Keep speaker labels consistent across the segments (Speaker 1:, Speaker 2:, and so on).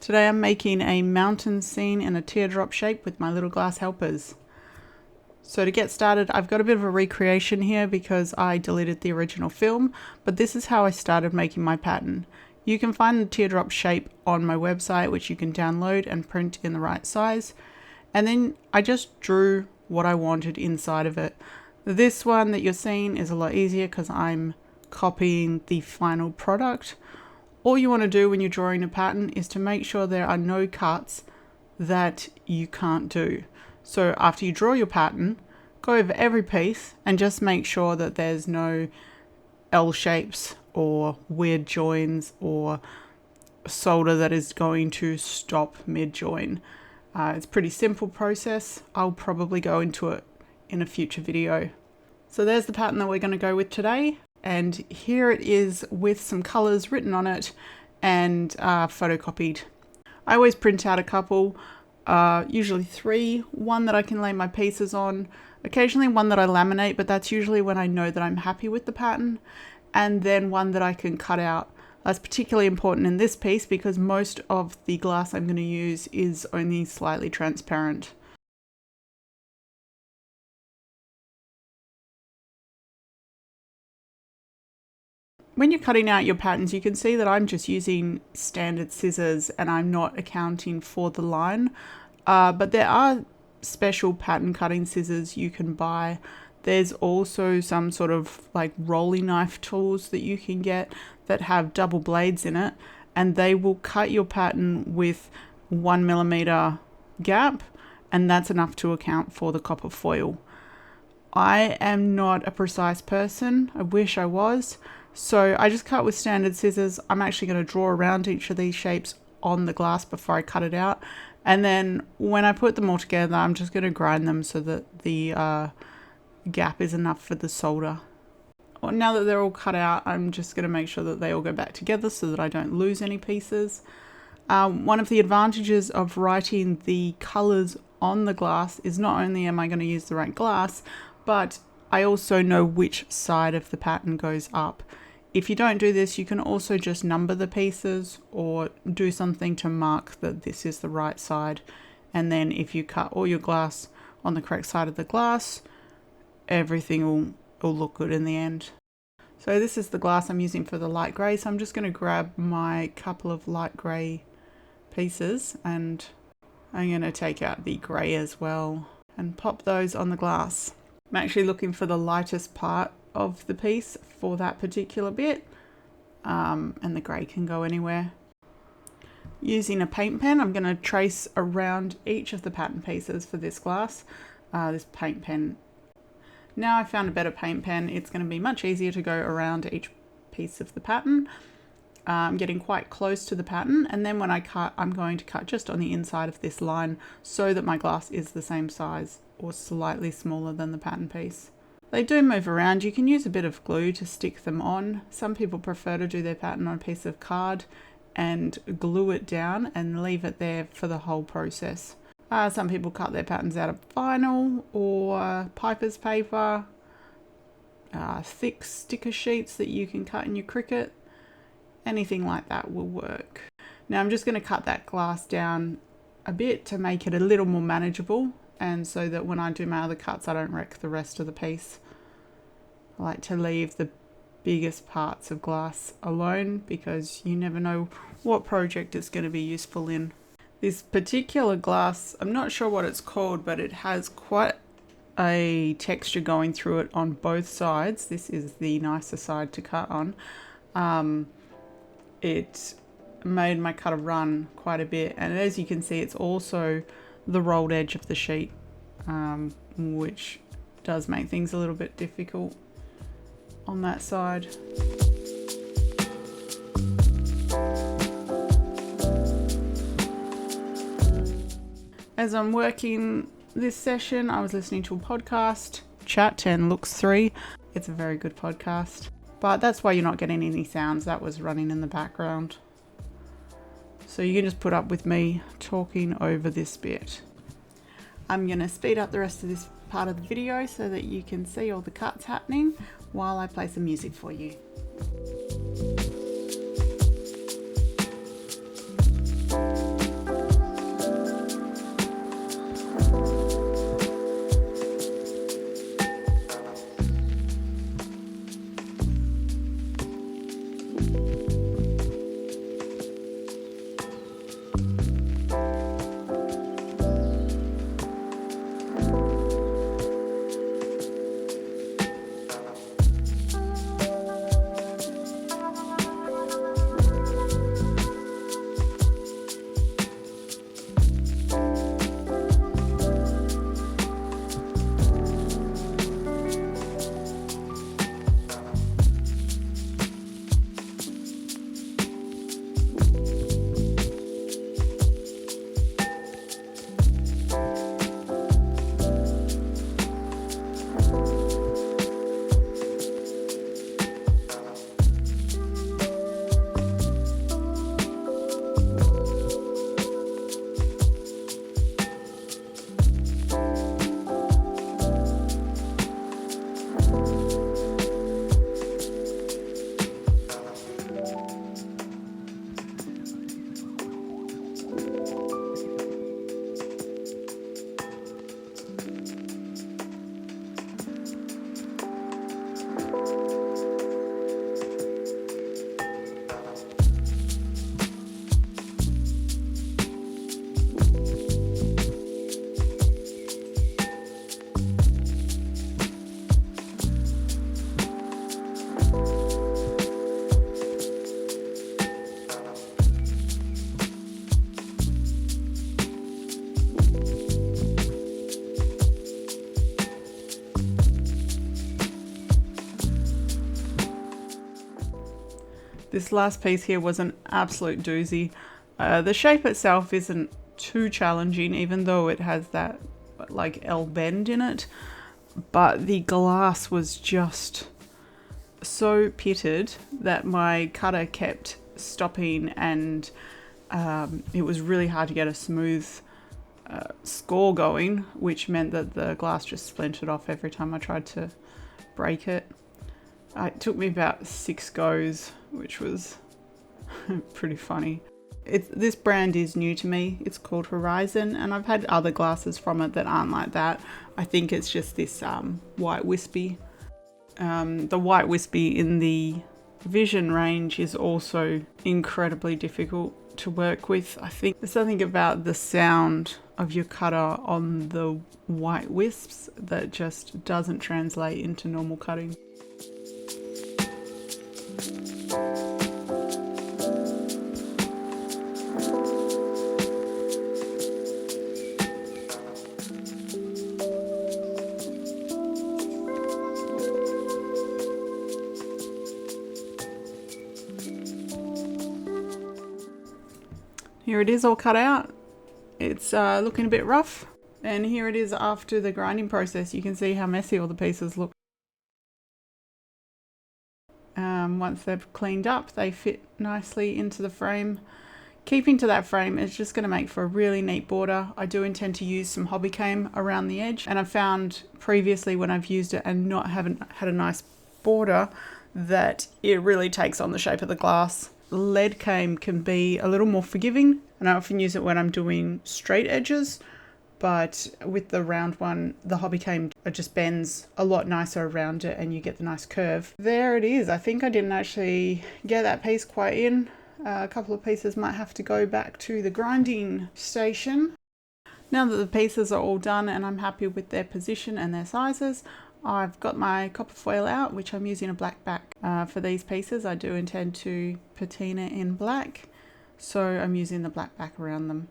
Speaker 1: Today I'm making a mountain scene in a teardrop shape with my little glass helpers. So to get started, I've got a bit of a recreation here because I deleted the original film, but this is how I started making my pattern. You can find the teardrop shape on my website, which you can download and print in the right size. And then I just drew what I wanted inside of it. This one that you're seeing is a lot easier because I'm copying the final product. All you want to do when you're drawing a pattern is to make sure there are no cuts that you can't do. So after you draw your pattern, go over every piece and just make sure that there's no L shapes or weird joins or solder that is going to stop mid-join. It's a pretty simple process. I'll probably go into it in a future video. So there's the pattern that we're going to go with today. And here it is with some colors written on it and photocopied. I always print out a couple, usually 3, one that I can lay my pieces on, occasionally one that I laminate, but that's usually when I know that I'm happy with the pattern, and then one that I can cut out. That's particularly important in this piece because most of the glass I'm going to use is only slightly transparent. When you're cutting out your patterns, you can see that I'm just using standard scissors and I'm not accounting for the line. But there are special pattern cutting scissors you can buy. There's also some sort of like rolling knife tools that you can get that have double blades in it, and they will cut your pattern with 1 millimeter gap, and that's enough to account for the copper foil. I am not a precise person. I wish I was. So I just cut with standard scissors. I'm actually going to draw around each of these shapes on the glass before I cut it out. And then when I put them all together, I'm just going to grind them so that the gap is enough for the solder. Well, now that they're all cut out, I'm just going to make sure that they all go back together so that I don't lose any pieces. One of the advantages of writing the colors on the glass is not only am I going to use the right glass, but I also know which side of the pattern goes up. If you don't do this, you can also just number the pieces or do something to mark that this is the right side. And then if you cut all your glass on the correct side of the glass, everything will look good in the end. So this is the glass I'm using for the light grey. So I'm just going to grab my couple of light grey pieces and I'm going to take out the grey as well and pop those on the glass. I'm actually looking for the lightest part of the piece for that particular bit, and the grey can go anywhere. Using a paint pen, I'm going to trace around each of the pattern pieces for this glass. This paint pen. Now I found a better paint pen, it's going to be much easier to go around each piece of the pattern. I'm getting quite close to the pattern, and then when I cut, I'm going to cut just on the inside of this line so that my glass is the same size or slightly smaller than the pattern piece. They do move around. You can use a bit of glue to stick them on. Some people prefer to do their pattern on a piece of card and glue it down and leave it there for the whole process. Some people cut their patterns out of vinyl or piper's paper, thick sticker sheets that you can cut in your Cricut. Anything like that will work. Now I'm just going to cut that glass down a bit to make it a little more manageable, and so that when I do my other cuts I don't wreck the rest of the piece. I like to leave the biggest parts of glass alone because you never know what project it's going to be useful in. This particular glass, I'm not sure what it's called, but it has quite a texture going through it on both sides. This is the nicer side to cut on. It made my cutter run quite a bit, and as you can see it's also the rolled edge of the sheet, which does make things a little bit difficult on that side. As I'm working this session, I was listening to a podcast, Chat 10 Looks 3. It's a very good podcast, but that's why you're not getting any sounds. That was running in the background. So you can just put up with me talking over this bit. I'm going to speed up the rest of this part of the video so that you can see all the cuts happening while I play some music for you. This last piece here was an absolute doozy. The shape itself isn't too challenging, even though it has that like L bend in it, but the glass was just so pitted that my cutter kept stopping, and it was really hard to get a smooth score going, which meant that the glass just splintered off every time I tried to break it. It took me about 6 goes, which was pretty funny. This brand is new to me. It's called Horizon, and I've had other glasses from it that aren't like that. I think it's just this white wispy. The white wispy in the Vision range is also incredibly difficult to work with. I think there's something about the sound of your cutter on the white wisps that just doesn't translate into normal cutting. Here it is all cut out. It's looking a bit rough. And here it is after the grinding process. You can see how messy all the pieces look. Once they've cleaned up, they fit nicely into the frame. Keeping to that frame is just going to make for a really neat border. I do intend to use some hobby came around the edge, and I've found previously when I've used it and haven't had a nice border that it really takes on the shape of the glass. Lead came can be a little more forgiving, and I often use it when I'm doing straight edges, but with the round one, the hobby came just bends a lot nicer around it and you get the nice curve. There it is. I think I didn't actually get that piece quite in. A couple of pieces might have to go back to the grinding station. Now that the pieces are all done and I'm happy with their position and their sizes, I've got my copper foil out, which I'm using a black back for these pieces. I do intend to patina in black, so I'm using the black back around them.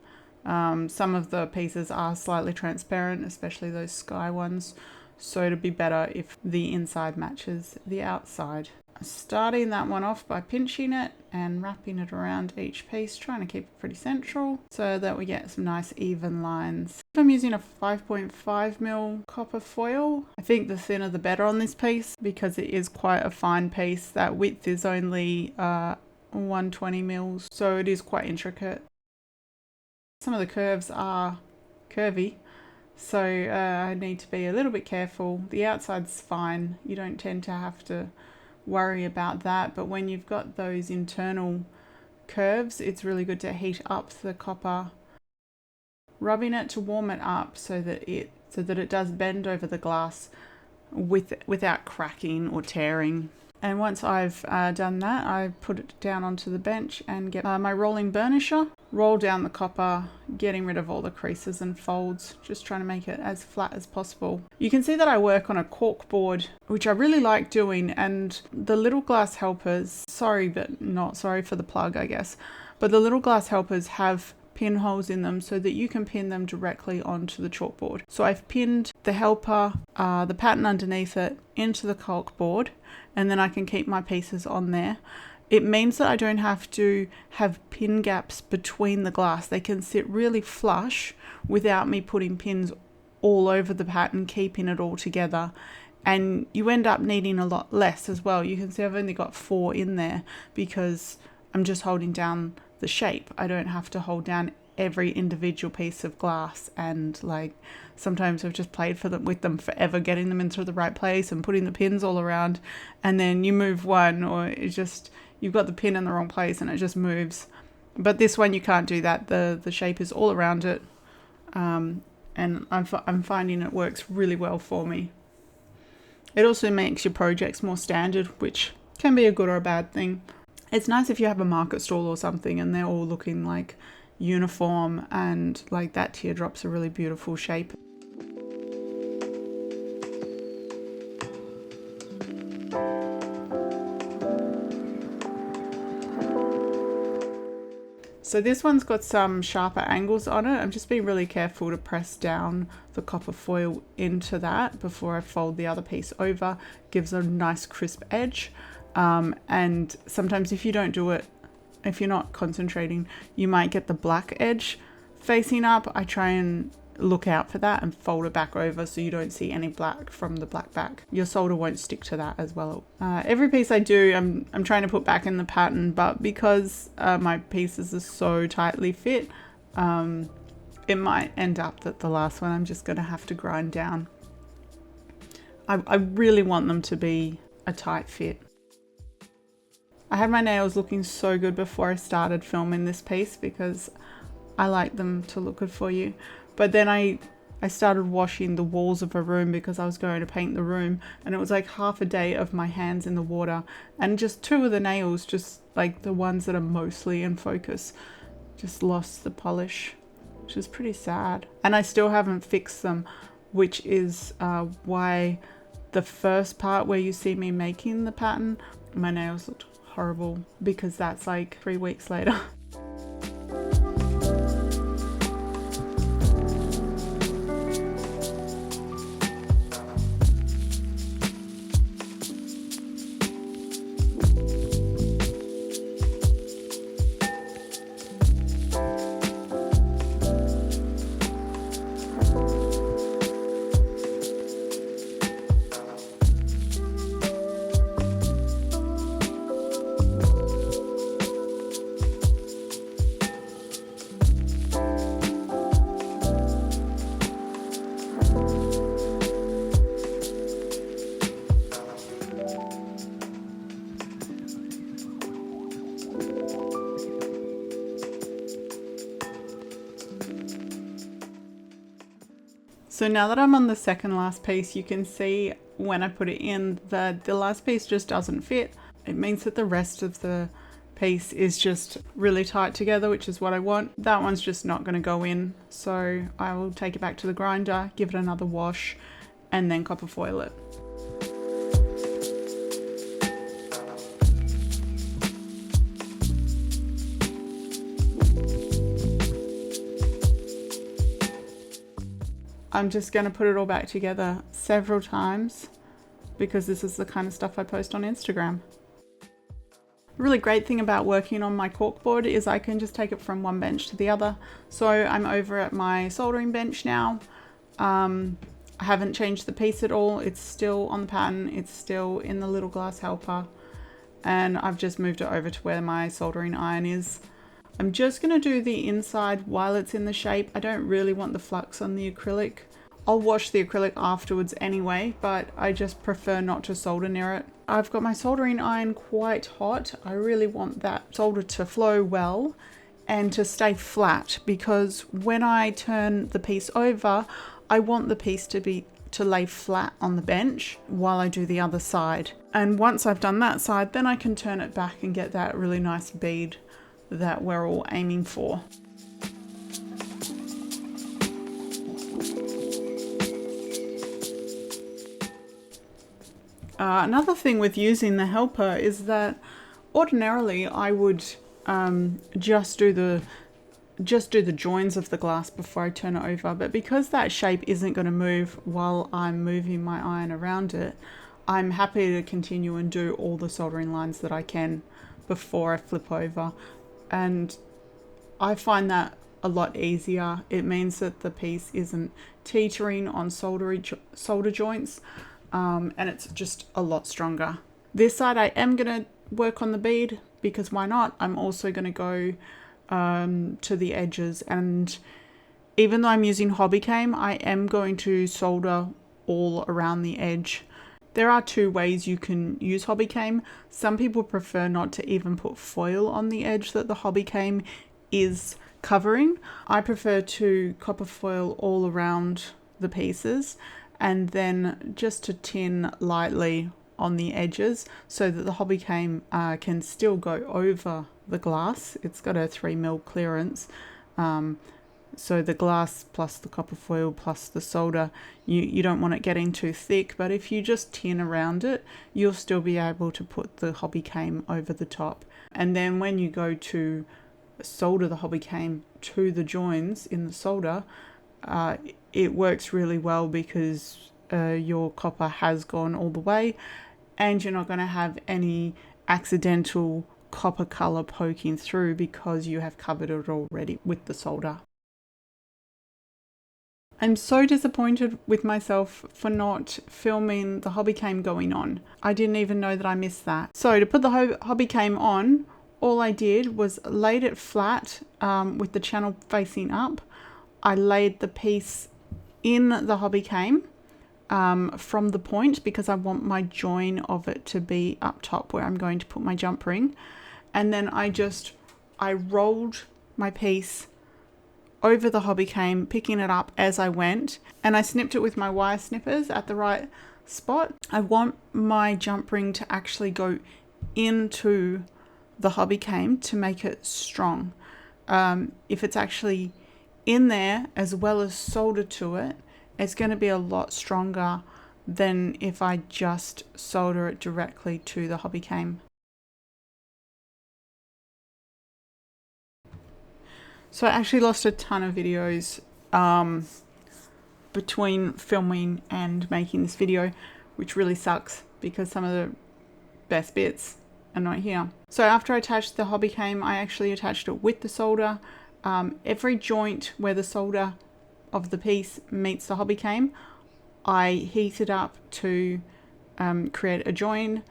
Speaker 1: Some of the pieces are slightly transparent, especially those sky ones, so it'd be better if the inside matches the outside. Starting that one off by pinching it and wrapping it around each piece, trying to keep it pretty central so that we get some nice even lines. I'm using a 5.5mm copper foil. I think the thinner the better on this piece because it is quite a fine piece. That width is only 120mm, so it is quite intricate. Some of the curves are curvy, so I need to be a little bit careful. The outside's fine, you don't tend to have to worry about that, but when you've got those internal curves, it's really good to heat up the copper, rubbing it to warm it up so that it does bend over the glass without cracking or tearing. And once I've done that, I put it down onto the bench and get my rolling burnisher, roll down the copper, getting rid of all the creases and folds, just trying to make it as flat as possible. You can see that I work on a cork board, which I really like doing, and the little glass helpers, sorry but not sorry for the plug I guess, but the little glass helpers have pinholes in them so that you can pin them directly onto the chalkboard. So I've pinned the helper, the pattern underneath it, into the cork board, and then I can keep my pieces on there. It means that I don't have to have pin gaps between the glass. They can sit really flush without me putting pins all over the pattern, keeping it all together. And you end up needing a lot less as well. You can see I've only got 4 in there because I'm just holding down the shape. I don't have to hold down every individual piece of glass, and like sometimes I've just played with them forever, getting them into the right place and putting the pins all around, and then you move one or it just, you've got the pin in the wrong place and it just moves. But this one you can't do that. The shape is all around it, and I'm finding it works really well for me. It also makes your projects more standard, which can be a good or a bad thing. It's nice if you have a market stall or something and they're all looking like uniform, and like that teardrop's a really beautiful shape. So this one's got some sharper angles on it. I'm just being really careful to press down the copper foil into that before I fold the other piece over. Gives a nice crisp edge. And sometimes if you don't do it, if you're not concentrating, you might get the black edge facing up. I try and look out for that and fold it back over so you don't see any black from the black back. Your solder won't stick to that as well. Every piece I do, I'm trying to put back in the pattern, but because my pieces are so tightly fit, it might end up that the last one I'm just going to have to grind down. I really want them to be a tight fit. I had my nails looking so good before I started filming this piece because I like them to look good for you. But then I started washing the walls of a room because I was going to paint the room, and it was like half a day of my hands in the water, and just two of the nails, just like the ones that are mostly in focus, just lost the polish, which is pretty sad. And I still haven't fixed them, which is why the first part where you see me making the pattern, my nails looked horrible, because that's like 3 weeks later. So now that I'm on the second last piece, you can see when I put it in that the last piece just doesn't fit. It means that the rest of the piece is just really tight together, which is what I want. That one's just not going to go in, so I will take it back to the grinder, give it another wash, and then copper foil it. I'm just going to put it all back together several times because this is the kind of stuff I post on Instagram. A really great thing about working on my corkboard is I can just take it from one bench to the other. So I'm over at my soldering bench now. I haven't changed the piece at all. It's still on the pattern. It's still in the little glass helper. And I've just moved it over to where my soldering iron is. I'm just going to do the inside while it's in the shape. I don't really want the flux on the acrylic. I'll wash the acrylic afterwards anyway, but I just prefer not to solder near it. I've got my soldering iron quite hot. I really want that solder to flow well and to stay flat, because when I turn the piece over, I want the piece to lay flat on the bench while I do the other side. And once I've done that side, then I can turn it back and get that really nice bead that we're all aiming for. Another thing with using the helper is that ordinarily I would just do the joins of the glass before I turn it over, but because that shape isn't going to move while I'm moving my iron around it, I'm happy to continue and do all the soldering lines that I can before I flip over. And I find that a lot easier. It means that the piece isn't teetering on solder joints, and it's just a lot stronger. This side I am going to work on the bead, because why not? I'm also going to go to the edges, and even though I'm using hobby came, I am going to solder all around the edge. There are two ways you can use hobby came. Some people prefer not to even put foil on the edge that the hobby came is covering. I prefer to copper foil all around the pieces and then just to tin lightly on the edges so that the hobby came can still go over the glass. It's got a 3mm clearance. So the glass plus the copper foil plus the solder, you don't want it getting too thick, but if you just tin around it, you'll still be able to put the hobby came over the top. And then when you go to solder the hobby came to the joins in the solder, it works really well because your copper has gone all the way, and you're not going to have any accidental copper color poking through because you have covered it already with the solder. I'm so disappointed with myself for not filming the hobby came going on. I didn't even know that I missed that. So to put the hobby came on, all I did was laid it flat with the channel facing up. I laid the piece in the hobby came from the point because I want my join of it to be up top where I'm going to put my jump ring. And then I rolled my piece over the hobby came, picking it up as I went, and I snipped it with my wire snippers at the right spot. I want my jump ring to actually go into the hobby came to make it strong. If it's actually in there as well as soldered to it, it's going to be a lot stronger than if I just solder it directly to the hobby came. So I actually lost a ton of videos between filming and making this video, which really sucks because some of the best bits are not here. So after I attached the hobby came, I actually attached it with the solder. Every joint where the solder of the piece meets the hobby came, I heated up to create a join.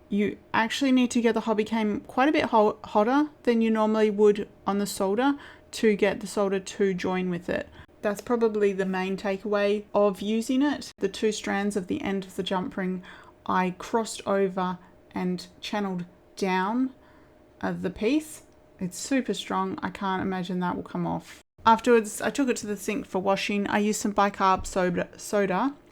Speaker 1: You actually need to get the hobby came quite a bit hotter than you normally would on the solder to get the solder to join with it. That's probably the main takeaway of using it. The two strands of the end of the jump ring I crossed over and channeled down the piece. It's super strong. I can't imagine that will come off. Afterwards, I took it to the sink for washing. I used some bicarb soda.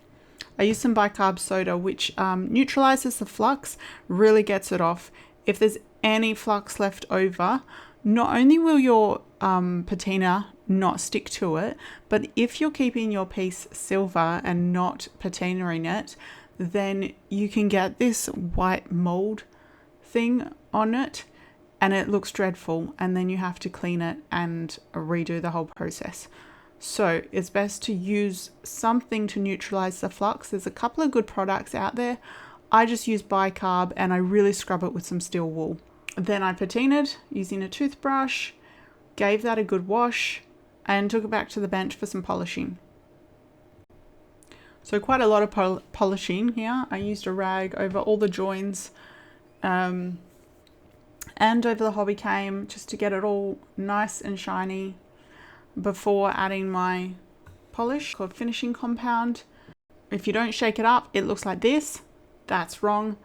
Speaker 1: Which neutralizes the flux, really gets it off. If there's any flux left over, not only will your patina not stick to it, but if you're keeping your piece silver and not patinaing it, then you can get this white mold thing on it and it looks dreadful, and then you have to clean it and redo the whole process. So it's best to use something to neutralize the flux. There's a couple of good products out there. I just use bicarb and I really scrub it with some steel wool. Then I patinaed using a toothbrush, gave that a good wash, and took it back to the bench for some polishing. So quite a lot of polishing here. I used a rag over all the joins and over the hobby came just to get it all nice and shiny before adding my polish called finishing compound. If you don't shake it up, it looks like this. That's wrong.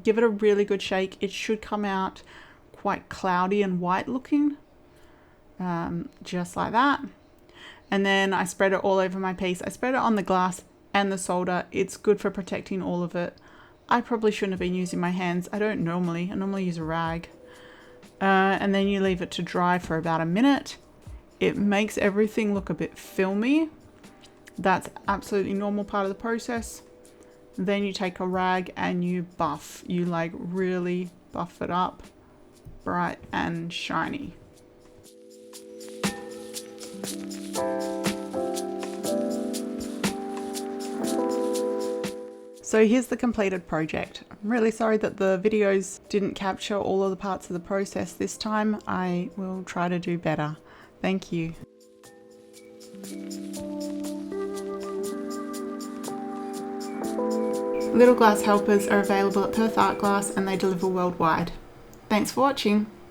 Speaker 1: Give it a really good shake. It should come out quite cloudy and white looking, just like that. And then I spread it all over my piece. I spread it on the glass and the solder. It's good for protecting all of it. I probably shouldn't have been using my hands. I normally use a rag. And then you leave it to dry for about a minute. It makes everything look a bit filmy. That's absolutely normal part of the process. Then you take a rag and you buff. You like really buff it up, bright and shiny. So here's the completed project. I'm really sorry that the videos didn't capture all of the parts of the process this time. I will try to do better. Thank you. Little glass helpers are available at Perth Art Glass and they deliver worldwide. Thanks for watching.